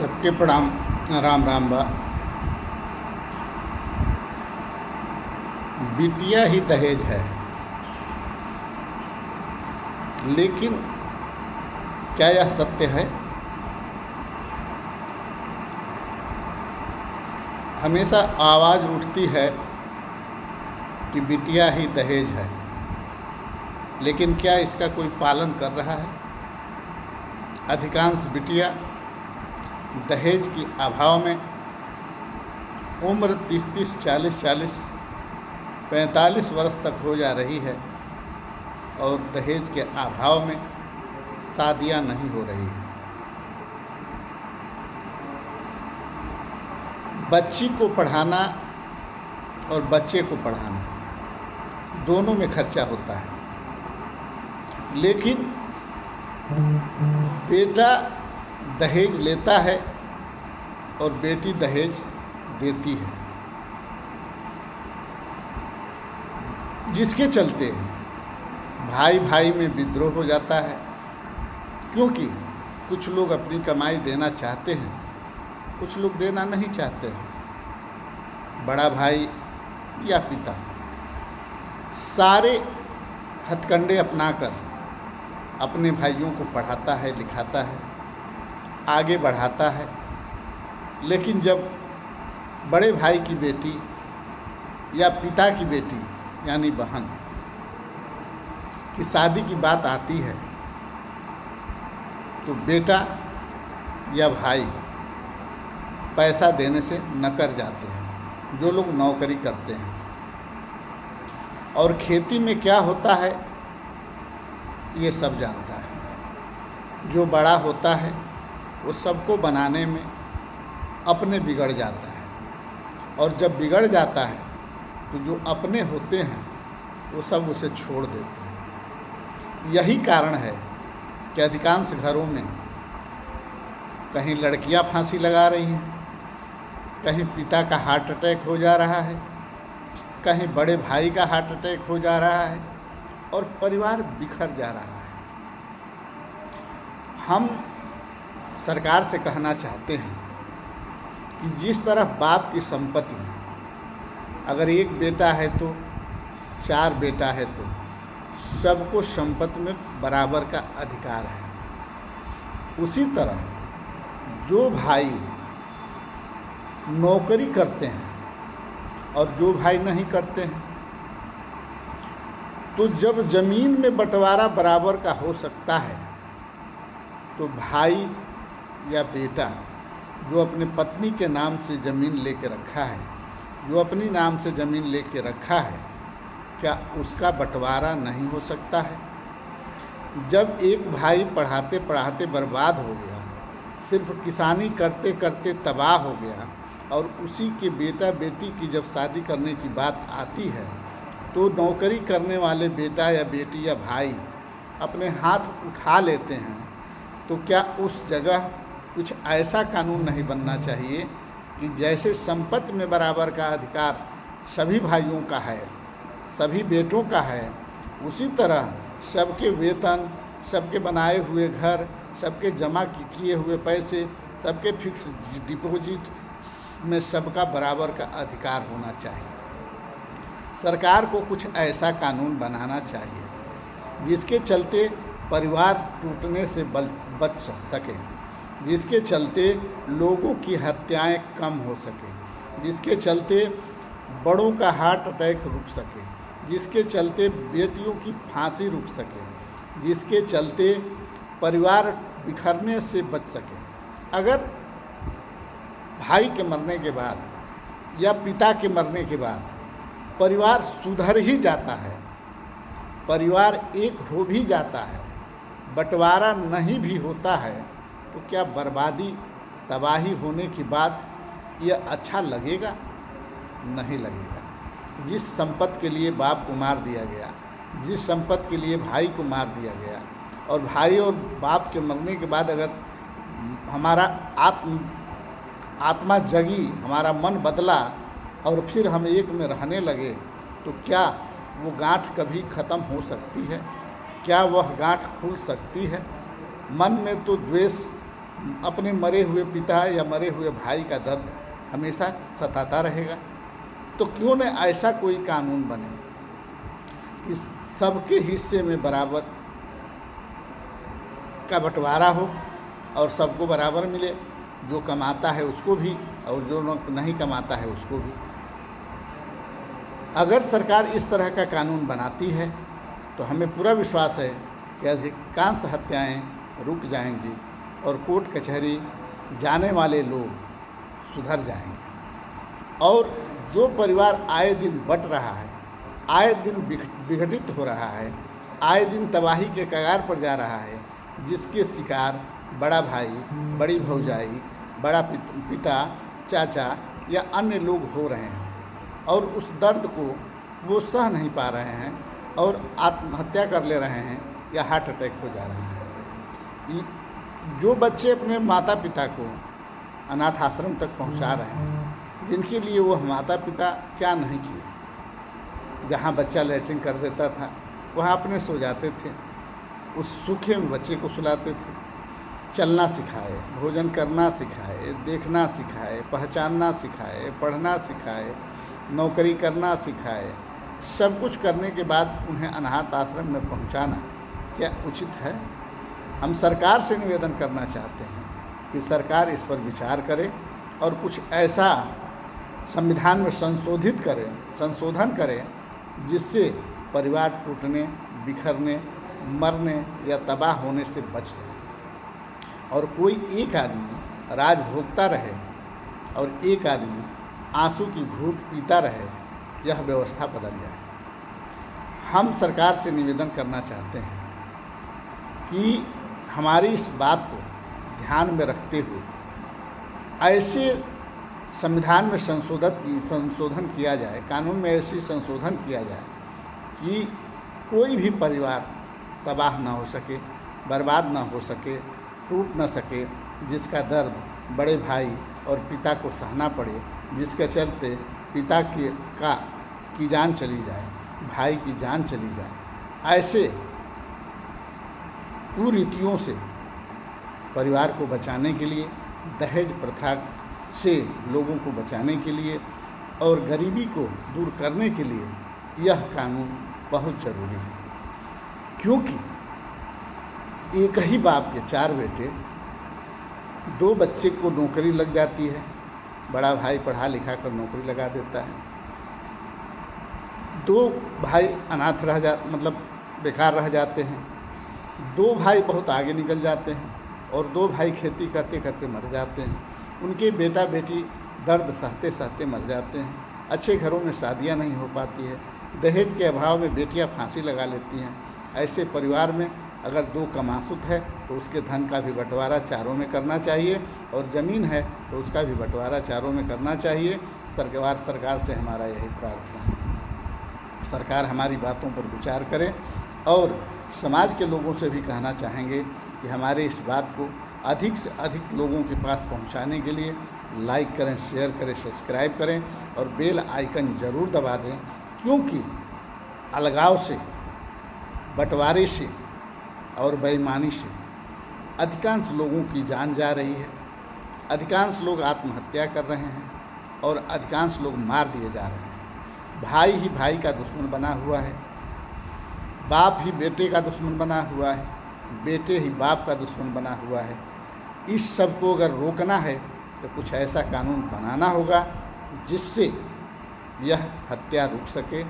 सबके प्रणाम। राम राम बा। बिटिया ही दहेज है, लेकिन क्या यह सत्य है? हमेशा आवाज़ उठती है कि बिटिया ही दहेज है, लेकिन क्या इसका कोई पालन कर रहा है? अधिकांश बिटिया दहेज की अभाव में उम्र 30-30, 40-40, 45 वर्ष तक हो जा रही है और दहेज के अभाव में शादियां नहीं हो रही हैं। बच्ची को पढ़ाना और बच्चे को पढ़ाना दोनों में खर्चा होता है, लेकिन बेटा दहेज लेता है और बेटी दहेज देती है, जिसके चलते भाई भाई में विद्रोह हो जाता है। क्योंकि कुछ लोग अपनी कमाई देना चाहते हैं, कुछ लोग देना नहीं चाहते हैं। बड़ा भाई या पिता सारे हथकंडे अपनाकर अपने भाइयों को पढ़ाता है, लिखाता है, आगे बढ़ाता है। लेकिन जब बड़े भाई की बेटी या पिता की बेटी यानी बहन की शादी की बात आती है तो बेटा या भाई पैसा देने से नकर जाते हैं, जो लोग नौकरी करते हैं। और खेती में क्या होता है ये सब जानता है। जो बड़ा होता है वो सबको बनाने में अपने बिगड़ जाता है, और जब बिगड़ जाता है तो जो अपने होते हैं वो सब उसे छोड़ देते हैं। यही कारण है कि अधिकांश घरों में कहीं लड़कियां फांसी लगा रही हैं, कहीं पिता का हार्ट अटैक हो जा रहा है, कहीं बड़े भाई का हार्ट अटैक हो जा रहा है और परिवार बिखर जा रहा है। हम सरकार से कहना चाहते हैं कि जिस तरह बाप की संपत्ति है, अगर एक बेटा है तो 4 बेटा है तो सबको संपत्ति में बराबर का अधिकार है, उसी तरह जो भाई नौकरी करते हैं और जो भाई नहीं करते हैं, तो जब ज़मीन में बंटवारा बराबर का हो सकता है तो भाई या बेटा जो अपने पत्नी के नाम से ज़मीन लेके रखा है, जो अपनी नाम से ज़मीन लेके रखा है, क्या उसका बंटवारा नहीं हो सकता है? जब एक भाई पढ़ाते पढ़ाते बर्बाद हो गया, सिर्फ किसानी करते करते तबाह हो गया, और उसी के बेटा बेटी की जब शादी करने की बात आती है तो नौकरी करने वाले बेटा या बेटी या भाई अपने हाथ उठा लेते हैं, तो क्या उस जगह कुछ ऐसा कानून नहीं बनना चाहिए कि जैसे संपत्ति में बराबर का अधिकार सभी भाइयों का है, सभी बेटों का है, उसी तरह सबके वेतन, सबके बनाए हुए घर, सबके जमा किए हुए पैसे, सबके फिक्स डिपॉजिट में सबका बराबर का अधिकार होना चाहिए। सरकार को कुछ ऐसा कानून बनाना चाहिए जिसके चलते परिवार टूटने से बच सके, जिसके चलते लोगों की हत्याएं कम हो सके, जिसके चलते बड़ों का हार्ट अटैक रुक सके, जिसके चलते बेटियों की फांसी रुक सके, जिसके चलते परिवार बिखरने से बच सके। अगर भाई के मरने के बाद या पिता के मरने के बाद परिवार सुधर ही जाता है, परिवार एक हो भी जाता है, बंटवारा नहीं भी होता है, तो क्या बर्बादी तबाही होने के बाद यह अच्छा लगेगा? नहीं लगेगा। जिस संपत्ति के लिए बाप को मार दिया गया, जिस संपत्ति के लिए भाई को मार दिया गया, और भाई और बाप के मरने के बाद अगर हमारा आत्मा जगी, हमारा मन बदला और फिर हम एक में रहने लगे, तो क्या वो गांठ कभी ख़त्म हो सकती है? क्या वह गांठ खुल सकती है? मन में तो द्वेष अपने मरे हुए पिता या मरे हुए भाई का दर्द हमेशा सताता रहेगा। तो क्यों न ऐसा कोई कानून बने कि सबके हिस्से में बराबर का बंटवारा हो और सबको बराबर मिले, जो कमाता है उसको भी और जो नहीं कमाता है उसको भी। अगर सरकार इस तरह का कानून बनाती है तो हमें पूरा विश्वास है कि अधिकांश हत्याएं रुक जाएंगी और कोर्ट कचहरी जाने वाले लोग सुधर जाएंगे। और जो परिवार आए दिन बंट रहा है, आए दिन विघटित हो रहा है, आए दिन तबाही के कगार पर जा रहा है, जिसके शिकार बड़ा भाई, बड़ी भौजाई, बड़ा पिता, चाचा या अन्य लोग हो रहे हैं और उस दर्द को वो सह नहीं पा रहे हैं और आत्महत्या कर ले रहे हैं या हार्ट अटैक हो जा रहा है। जो बच्चे अपने माता पिता को अनाथ आश्रम तक पहुंचा रहे हैं, जिनके लिए वो माता पिता क्या नहीं किए। जहाँ बच्चा लैट्रिन कर देता था वहाँ अपने सो जाते थे, उस सूखे में बच्चे को सुलाते थे। चलना सिखाए, भोजन करना सिखाए, देखना सिखाए, पहचानना सिखाए, पढ़ना सिखाए, नौकरी करना सिखाए, सब कुछ करने के बाद उन्हें अनाथ आश्रम में पहुंचाना क्या उचित है? हम सरकार से निवेदन करना चाहते हैं कि सरकार इस पर विचार करे और कुछ ऐसा संविधान में संशोधन करे जिससे परिवार टूटने, बिखरने, मरने या तबाह होने से बच जाए और कोई एक आदमी राज भोगता रहे और एक आदमी आंसू की घूंट पीता रहे, यह व्यवस्था बदल जाए। हम सरकार से निवेदन करना चाहते हैं कि हमारी इस बात को ध्यान में रखते हुए ऐसे संविधान में संशोधन किया जाए, कानून में ऐसी संशोधन किया जाए कि कोई भी परिवार तबाह ना हो सके, बर्बाद ना हो सके, टूट न सके, जिसका दर्द बड़े भाई और पिता को सहना पड़े, जिसके चलते पिता की जान चली जाए, भाई की जान चली जाए। ऐसे कुरीतियों से परिवार को बचाने के लिए, दहेज प्रथा से लोगों को बचाने के लिए और गरीबी को दूर करने के लिए यह कानून बहुत ज़रूरी है। क्योंकि एक ही बाप के 4 बेटे, 2 बच्चे को नौकरी लग जाती है, बड़ा भाई पढ़ा लिखा कर नौकरी लगा देता है, 2 भाई अनाथ बेकार रह जाते हैं, 2 भाई बहुत आगे निकल जाते हैं और 2 भाई खेती करते करते मर जाते हैं। उनके बेटा बेटी दर्द सहते सहते मर जाते हैं। अच्छे घरों में शादियां नहीं हो पाती है, दहेज के अभाव में बेटियां फांसी लगा लेती हैं। ऐसे परिवार में अगर 2 कमासुत है तो उसके धन का भी बंटवारा चारों में करना चाहिए और ज़मीन है तो उसका भी बंटवारा चारों में करना चाहिए। सरकार से हमारा यही प्रार्थना है, सरकार हमारी बातों पर विचार करे और समाज के लोगों से भी कहना चाहेंगे कि हमारे इस बात को अधिक से अधिक लोगों के पास पहुंचाने के लिए लाइक करें, शेयर करें, सब्सक्राइब करें और बेल आइकन ज़रूर दबा दें। क्योंकि अलगाव से, बंटवारे से और बेईमानी से अधिकांश लोगों की जान जा रही है, अधिकांश लोग आत्महत्या कर रहे हैं और अधिकांश लोग मार दिए जा रहे हैं। भाई ही भाई का दुश्मन बना हुआ है, बाप ही बेटे का दुश्मन बना हुआ है, बेटे ही बाप का दुश्मन बना हुआ है। इस सब को अगर रोकना है तो कुछ ऐसा कानून बनाना होगा जिससे यह हत्या रुक सके,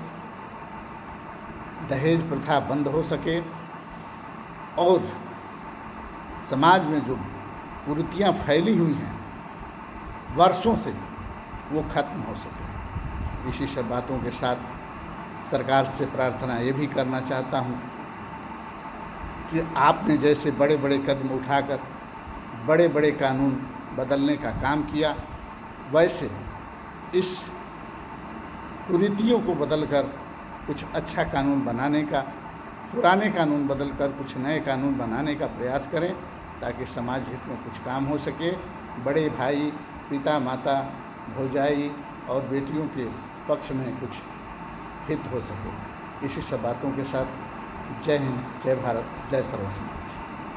दहेज प्रथा बंद हो सके और समाज में जो कुरीतियाँ फैली हुई हैं वर्षों से वो खत्म हो सके। इसी सब बातों के साथ सरकार से प्रार्थना ये भी करना चाहता हूँ कि आपने जैसे बड़े बड़े कदम उठाकर बड़े बड़े कानून बदलने का काम किया, वैसे इस कुरीतियों को बदलकर कुछ अच्छा कानून बनाने का, पुराने कानून बदलकर कुछ नए कानून बनाने का प्रयास करें ताकि समाज हित में कुछ काम हो सके, बड़े भाई, पिता, माता, भौजाई और बेटियों के पक्ष में कुछ हित हो सके। इसी सब बातों के साथ जय हिंद, जय भारत, जय सर्व समाज।